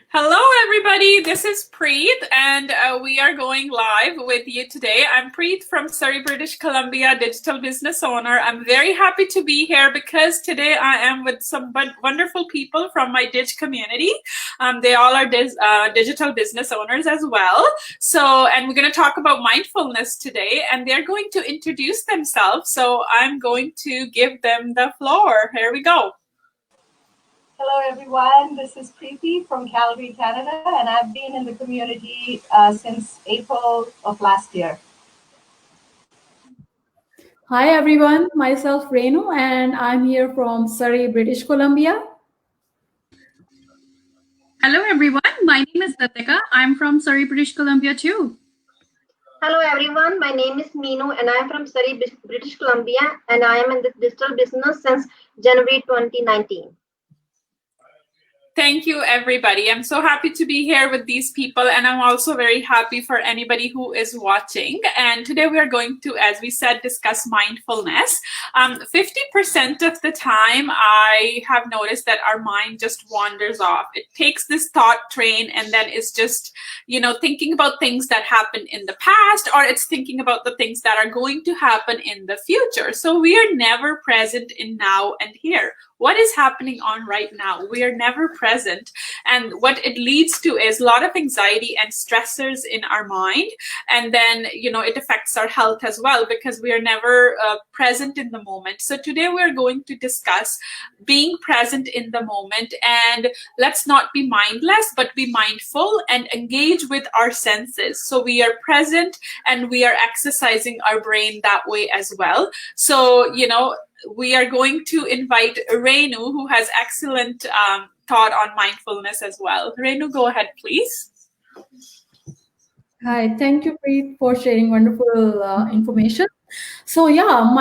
Hello, everybody. This is Preet, and we are going live with you today. I'm Preet from Surrey, British Columbia, digital business owner. I'm very happy to be here because today I am with some wonderful people from my Dig community. They all are digital business owners as well. And we're going to talk about mindfulness today, and they're going to introduce themselves. So I'm going to give them the floor. Here we go. Hello, everyone. This is Preeti from Calgary, Canada, and I've been in the community since April of last year. Hi, everyone. Myself, Renu, and I'm here from Surrey, British Columbia. Hello, everyone. My name is Latika. I'm from Surrey, British Columbia, too. Hello, everyone. My name is Meenu, and I'm from Surrey, British Columbia, and I am in the digital business since January 2019. Thank you, everybody. I'm so happy to be here with these people, and I'm also very happy for anybody who is watching. And today we are going to, as we said, discuss mindfulness. 50% of the time, I have noticed that our mind just wanders off. It takes this thought train and then it's just, thinking about things that happened in the past, or it's thinking about the things that are going to happen in the future. So we are never present in now and here. What is happening on right now? We are never present. And what it leads to is a lot of anxiety and stressors in our mind. And then, it affects our health as well because we are never present in the moment. So today we're going to discuss being present in the moment. And let's not be mindless, but be mindful and engage with our senses. So we are present and we are exercising our brain that way as well. So, we are going to invite Renu, who has excellent thought on mindfulness as well. Renu, go ahead, please. Hi, thank you, Preet, for sharing wonderful information. So yeah,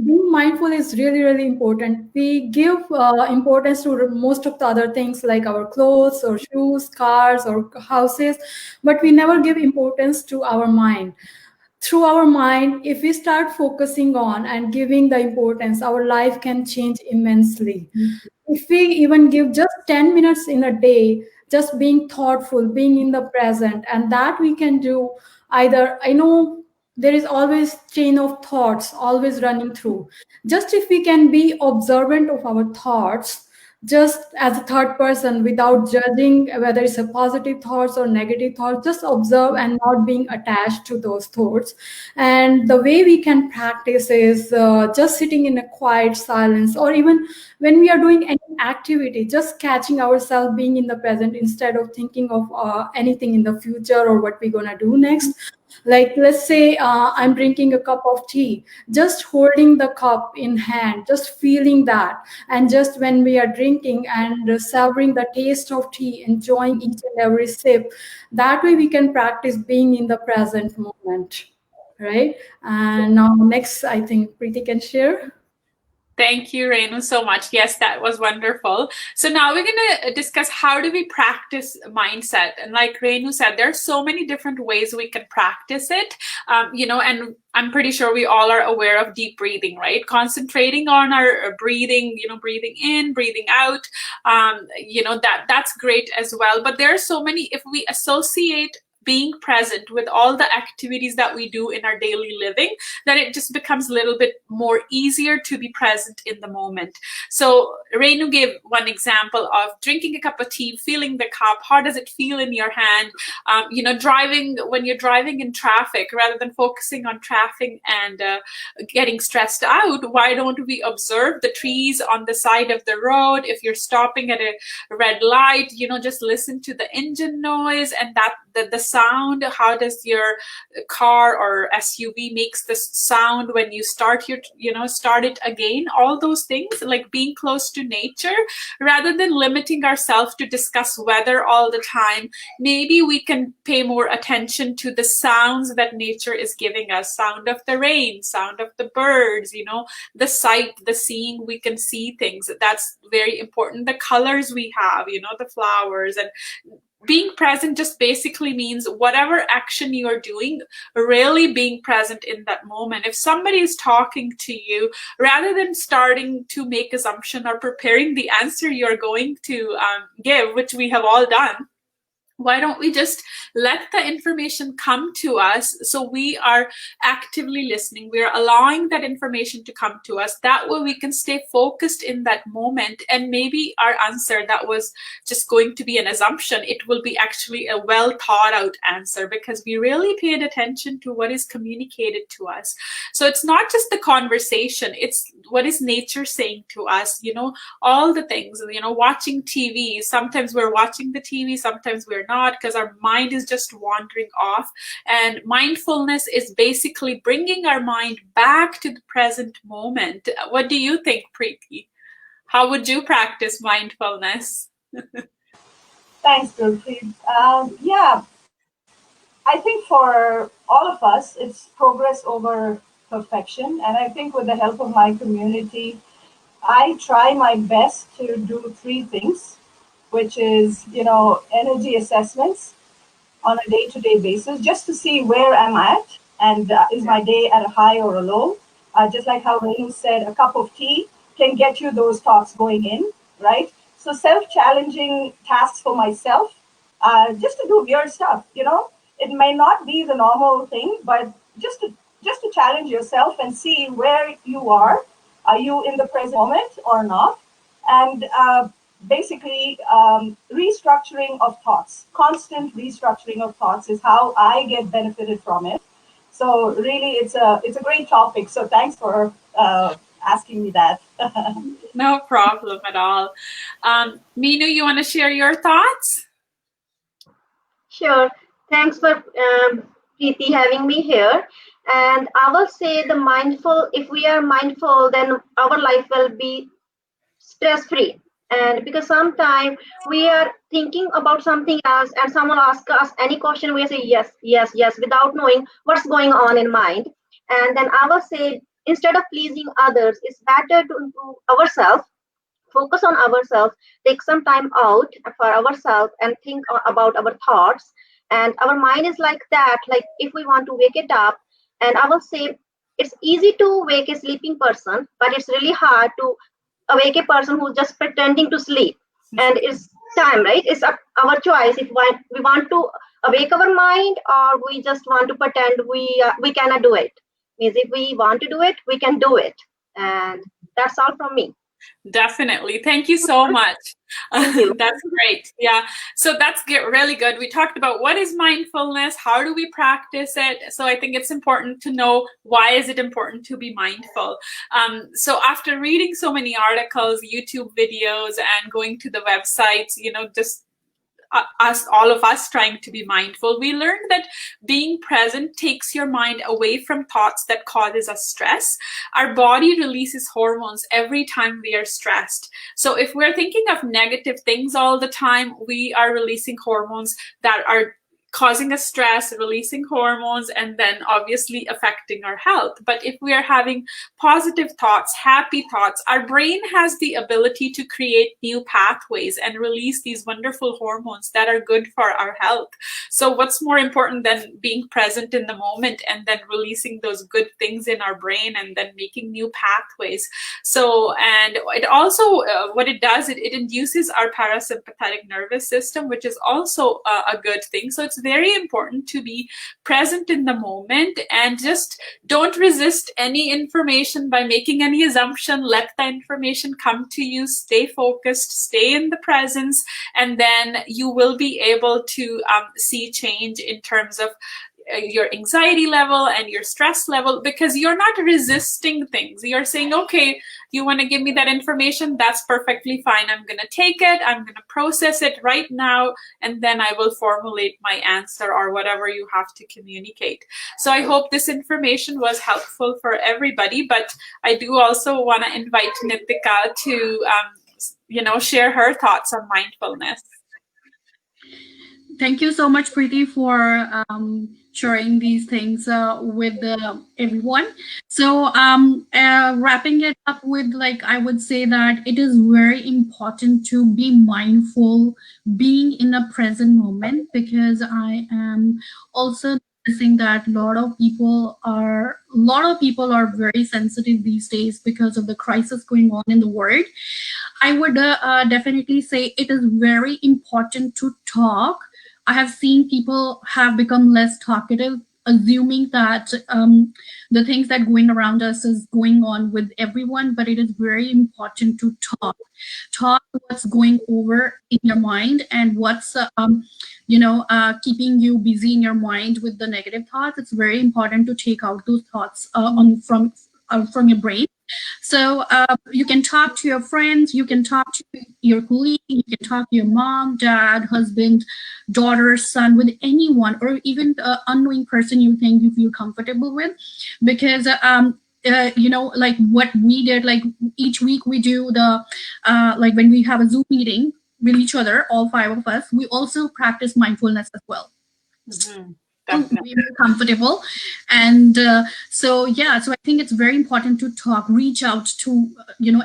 being mindful is really, really important. We give importance to most of the other things like our clothes or shoes, cars or houses, but we never give importance to our mind. Through our mind, if we start focusing on and giving the importance, our life can change immensely. If we even give just 10 minutes in a day, just being thoughtful, being in the present, and that we can do either, I know there is always chain of thoughts always running through. Just if we can be observant of our thoughts, just as a third person without judging whether it's a positive thoughts or negative thoughts, just observe and not being attached to those thoughts. And the way we can practice is just sitting in a quiet silence, or even when we are doing any activity, just catching ourselves being in the present instead of thinking of anything in the future or what we're gonna do next. Like, let's say I'm drinking a cup of tea, just holding the cup in hand, just feeling that, and just when we are drinking and savoring the taste of tea, enjoying each and every sip, that way we can practice being in the present moment, right? And now next, I think Preeti can share. Thank you, Renu, so much. Yes, that was wonderful. So now we're going to discuss how do we practice mindset. And like Renu said, there are so many different ways we can practice it, and I'm pretty sure we all are aware of deep breathing, right? Concentrating on our breathing, breathing in, breathing out, that's great as well. But there are so many, if we associate being present with all the activities that we do in our daily living, that it just becomes a little bit more easier to be present in the moment. So Renu gave one example of drinking a cup of tea, feeling the cup. How does it feel in your hand? Driving, when you're driving in traffic, rather than focusing on traffic and getting stressed out, why don't we observe the trees on the side of the road? If you're stopping at a red light, just listen to the engine noise and the sound. How does your car or SUV makes this sound when you start start it again? All those things, like being close to nature, rather than limiting ourselves to discuss weather all the time. Maybe we can pay more attention to the sounds that nature is giving us. Sound of the rain, sound of the birds, the sight, the seeing, we can see things. That's very important. The colors we have, the flowers. And being present just basically means whatever action you are doing, really being present in that moment. If somebody is talking to you, rather than starting to make assumption or preparing the answer you're going to give, which we have all done, why don't we just let the information come to us, so we are actively listening, we are allowing that information to come to us. That way we can stay focused in that moment, and maybe our answer that was just going to be an assumption, it will be actually a well thought out answer, because we really paid attention to what is communicated to us. So it's not just the conversation, it's what is nature saying to us, all the things, watching TV. Sometimes we're watching the TV, sometimes we're not, because our mind is just wandering off. And mindfulness is basically bringing our mind back to the present moment. What do you think, Preeti? How would you practice mindfulness? Thanks, Gurpreet. Yeah, I think for all of us, it's progress over perfection. And I think with the help of my community, I try my best to do three things, which is, energy assessments on a day-to-day basis, just to see where I'm at, and is my day at a high or a low. Just like how Renu said, a cup of tea can get you those thoughts going in, right? So self-challenging tasks for myself, just to do weird stuff. It may not be the normal thing, but just to challenge yourself and see where you are. Are you in the present moment or not? And basically, restructuring of thoughts, constant restructuring of thoughts is how I get benefited from it. So really, it's a great topic. So thanks for asking me that. No problem at all. Meenu, you want to share your thoughts? Sure. Thanks for Preeti having me here. And I will say if we are mindful, then our life will be stress-free. And because sometimes we are thinking about something else and someone asks us any question, we say yes, yes, yes, without knowing what's going on in mind. And then I will say, instead of pleasing others, it's better to improve ourselves, focus on ourselves, take some time out for ourselves and think about our thoughts. And our mind is like that, like if we want to wake it up. And I will say it's easy to wake a sleeping person, but it's really hard to awake a person who's just pretending to sleep. And it's time, right? It's our choice if we want to awake our mind, or we just want to pretend we cannot do it. Means if we want to do it, we can do it. And that's all from me. Definitely. Thank you so much. Thank you. That's great. Yeah. So that's really good. We talked about what is mindfulness, how do we practice it. So I think it's important to know, why is it important to be mindful? So after reading so many articles, YouTube videos, and going to the websites, just all of us trying to be mindful, we learned that being present takes your mind away from thoughts that causes us stress. Our body releases hormones every time we are stressed. So if we're thinking of negative things all the time, we are releasing hormones that are causing us stress, releasing hormones, and then obviously affecting our health. But if we are having positive thoughts, happy thoughts, our brain has the ability to create new pathways and release these wonderful hormones that are good for our health. So what's more important than being present in the moment and then releasing those good things in our brain and then making new pathways? So, and it also, what it does, it induces our parasympathetic nervous system, which is also a good thing. So it's very important to be present in the moment and just don't resist any information by making any assumption. Let the information come to you, stay focused, stay in the presence, and then you will be able to see change in terms of your anxiety level and your stress level, because you're not resisting things. You're saying, okay, you want to give me that information, that's perfectly fine. I'm going to take it, I'm going to process it right now, and then I will formulate my answer or whatever you have to communicate. So I hope this information was helpful for everybody, but I do also want to invite Nitika to share her thoughts on mindfulness. Thank you so much, Preeti, for sharing these things with everyone. So wrapping it up with, I would say that it is very important to be mindful, being in a present moment, because I am also noticing that a lot of people are very sensitive these days because of the crisis going on in the world. I would definitely say it is very important to talk I have seen people have become less talkative, assuming that the things that going around us is going on with everyone. But it is very important to talk what's going over in your mind, and what's keeping you busy in your mind with the negative thoughts. It's very important to take out those thoughts from your brain. So you can talk to your friends, you can talk to your colleague, you can talk to your mom, dad, husband, daughter, son, with anyone, or even an unknowing person you think you feel comfortable with. Because like what we did, like each week we do the like when we have a Zoom meeting with each other, all 5 of us, we also practice mindfulness as well. Mm-hmm. Be comfortable. And so I think it's very important to reach out to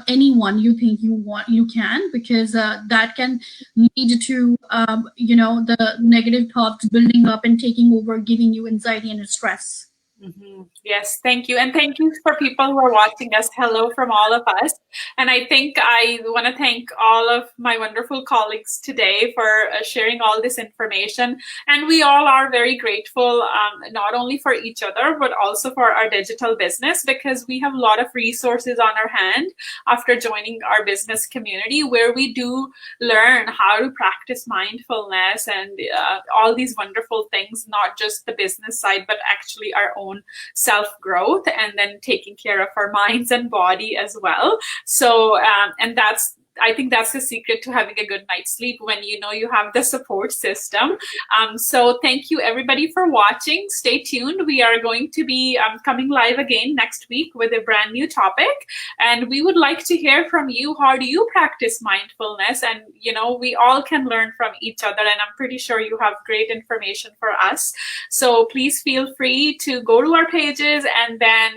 anyone you think you can, because that can lead to the negative thoughts building up and taking over, giving you anxiety and stress. Mm-hmm. Yes, thank you. And thank you for people who are watching us. Hello from all of us. And I think I want to thank all of my wonderful colleagues today for sharing all this information. And we all are very grateful, not only for each other, but also for our digital business, because we have a lot of resources on our hand after joining our business community, where we do learn how to practice mindfulness and all these wonderful things, not just the business side, but actually our own self-growth, and then taking care of our minds and body as well. So and I think that's the secret to having a good night's sleep, when you know you have the support system. So thank you everybody for watching. Stay tuned. We are going to be coming live again next week with a brand new topic. And we would like to hear from you. How do you practice mindfulness? And, we all can learn from each other. And I'm pretty sure you have great information for us. So please feel free to go to our pages and then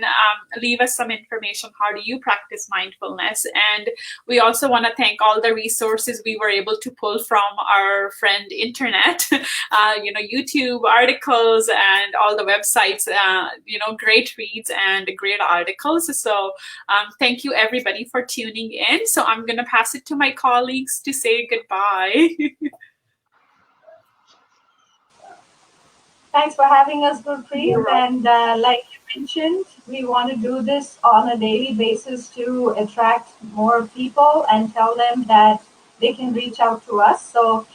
leave us some information. How do you practice mindfulness? And we also want to thank all the resources we were able to pull from our friend internet, YouTube articles and all the websites, great reads and great articles. So thank you everybody for tuning in. So I'm going to pass it to my colleagues to say goodbye. Thanks for having us, Gurpreet. And like you mentioned, we want to do this on a daily basis to attract more people and tell them that they can reach out to us. So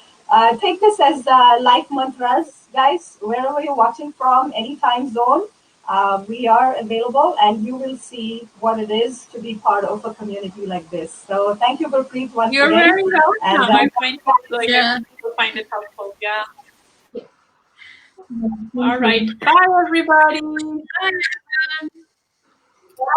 take this as life mantras, guys. Wherever you're watching from, any time zone, we are available, and you will see what it is to be part of a community like this. So thank you, Gurpreet, once You're again. very welcome. And, I find people find it helpful. Yeah. All right. Bye, everybody. Bye. Bye.